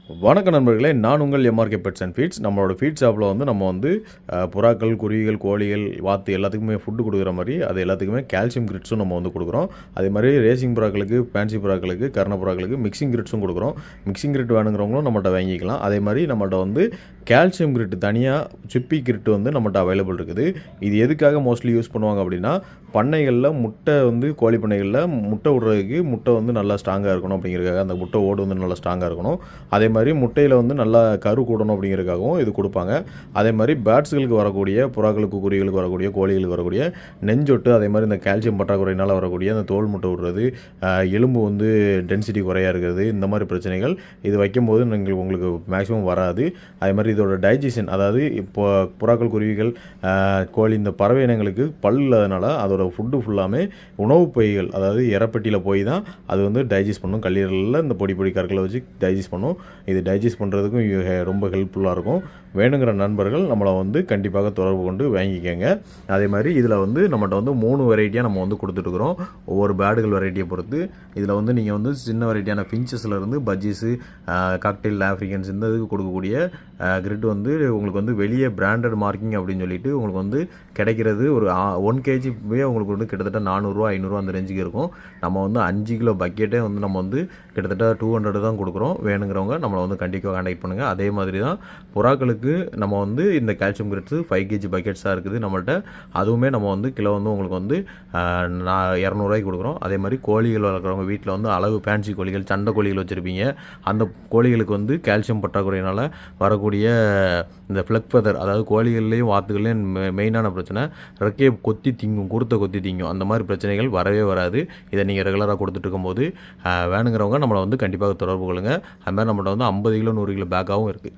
வணக்க நண்பர்களே, நான் உங்கள் எம்ஆர்கே பெட்ஸ் அண்ட் ஃபீட்ஸ். நம்மளோட ஃபீட் ஷாப்பில் வந்து நம்ம வந்து புறாக்கள், குருவிகள், கோழிகள், வாத்து எல்லாத்துக்குமே ஃபுட்டு கொடுக்குற மாதிரி அது எல்லாத்துக்குமே கால்சியம் கிரிட்ஸும் நம்ம வந்து கொடுக்குறோம். அதே மாதிரி ரேசிங் புறாக்களுக்கு, பேன்சி புறாக்களுக்கு, கர்ண புறாக்களுக்கு மிக்சிங் கிரிட்ஸும் கொடுக்குறோம். மிக்சிங் கிரிட் வேணுங்கிறவங்களும் நம்மள்ட்ட வாங்கிக்கலாம். அதே மாதிரி நம்மள்ட்ட வந்து கால்சியம் கிரிட் தனியாக சிப்பி கிரிட் வந்து நம்மள்ட்ட அவைலபிள் இருக்குது. இது எதுக்காக மோஸ்ட்லி யூஸ் பண்ணுவாங்க அப்படின்னா, பண்ணைகளில் முட்டை வந்து கோழி பண்ணைகளில் முட்டை விடுறதுக்கு முட்டை வந்து நல்லா ஸ்ட்ராங்காக இருக்கணும் அப்படிங்கிறதுக்காக, அந்த முட்டை ஓடு வந்து நல்லா ஸ்ட்ராங்காக இருக்கணும். அதே மாதிரி முட்டையில் வந்து நல்லா கரு கூடணும் அப்படிங்கிறதுக்காகவும் இது கொடுப்பாங்க. அதே மாதிரி பேர்ட்ஸுகளுக்கு வரக்கூடிய, புறாக்களுக்கு, குருவிகளுக்கு வரக்கூடிய, கோழிகளுக்கு வரக்கூடிய நெஞ்சொட்டு, அதே மாதிரி இந்த கால்சியம் பற்றாக்குறையினால் வரக்கூடிய அந்த தோல் முட்டை விடுறது, எலும்பு வந்து டென்சிட்டி குறையாக இருக்கிறது, இந்த மாதிரி பிரச்சனைகள் இது வைக்கும்போது உங்களுக்கு மேக்ஸிமம் வராது. அதே மாதிரி இதோட டைஜஷன், அதாவது இப்போ புறாக்கள், குருவிகள், கோழி இந்த பறவை இனங்களுக்கு பல் இல்லாதனால அதோட ஃபுட்டு ஃபுல்லாமே உணவு பைகள், அதாவது இறப்பெட்டியில் போய் தான் அது வந்து டைஜஸ்ட் பண்ணும். கல்லீரலில் இந்த பொடி பொடி கற்களை வச்சு டைஜஸ்ட் பண்ணும். இது டைஜஸ்ட் பண்ணுறதுக்கும் ரொம்ப ஹெல்ப்ஃபுல்லாக இருக்கும். வேணுங்கிற நண்பர்கள் நம்மளை வந்து கண்டிப்பாக தொடர்பு கொண்டு வாங்கிக்கோங்க. அதே மாதிரி இதில் வந்து நம்மகிட்ட வந்து 3 வெரைட்டியாக நம்ம வந்து கொடுத்துட்டுருக்குறோம். ஒவ்வொரு பேர்டுகள் வெரைட்டியை பொறுத்து இதில் வந்து நீங்கள் வந்து சின்ன வெரைட்டியான ஃபின்ச்சஸ்லேருந்து பஜ்ஜீஸு, காக்டெயில், ஆஃப்ரிக்கன்ஸ் இந்த இதுக்கு கொடுக்கக்கூடிய கிரிட் வந்து உங்களுக்கு வந்து வெளியே பிராண்டட் மார்க்கிங் அப்படின்னு சொல்லிட்டு உங்களுக்கு வந்து கிடைக்கிறது ஒரு 1 kg உங்களுக்கு வந்து கிட்டத்தட்ட 400 500 அந்த ரேஞ்சுக்கு இருக்கும். நம்ம வந்து 5 கிலோ பக்கெட்டே வந்து நம்ம வந்து கிட்டத்தட்ட 200 தான் கொடுக்குறோம். வேணுங்கிறவங்க நம்மளை வந்து கண்டிப்பாக கான்டாக்ட் பண்ணுங்கள். அதே மாதிரி தான் புறாக்களுக்கு நம்ம வந்து இந்த கால்சியம் கிரிட்ஸு 5 kg பக்கெட்ஸாக இருக்குது நம்மள்ட்ட. அதுவுமே நம்ம வந்து கிலோ வந்து உங்களுக்கு வந்து 200 கொடுக்குறோம். அதே மாதிரி கோழிகள் வளர்க்குறவங்க வீட்டில் வந்து அளவு பேன்சி கோழிகள், சண்டை கோழிகள் வச்சுருப்பீங்க. அந்த கோழிகளுக்கு வந்து கால்சியம் பற்றாக்குறையினால் வரக்கூடிய இந்த ஃப்ளக் ஃபெதர், அதாவது கோழிகள்லேயும் வாத்துகள்லேயும் மெயினான பிரச்சனை ரெக்கையை கொத்தி திங்கும், குருத்தை கொத்தி திங்கும். அந்த மாதிரி பிரச்சனைகள் வரவே வராது. இதை நீங்கள் ரெகுலராக கொடுத்துட்டு இருக்கும்போது வேணுங்கிறவங்க நம்மளை வந்து கண்டிப்பாக தொடர்பு கொள்ளுங்கள். அது மாதிரி நம்மள்ட்ட வந்து 50 கிலோ 100 கிலோ பேக்காகவும் இருக்குது.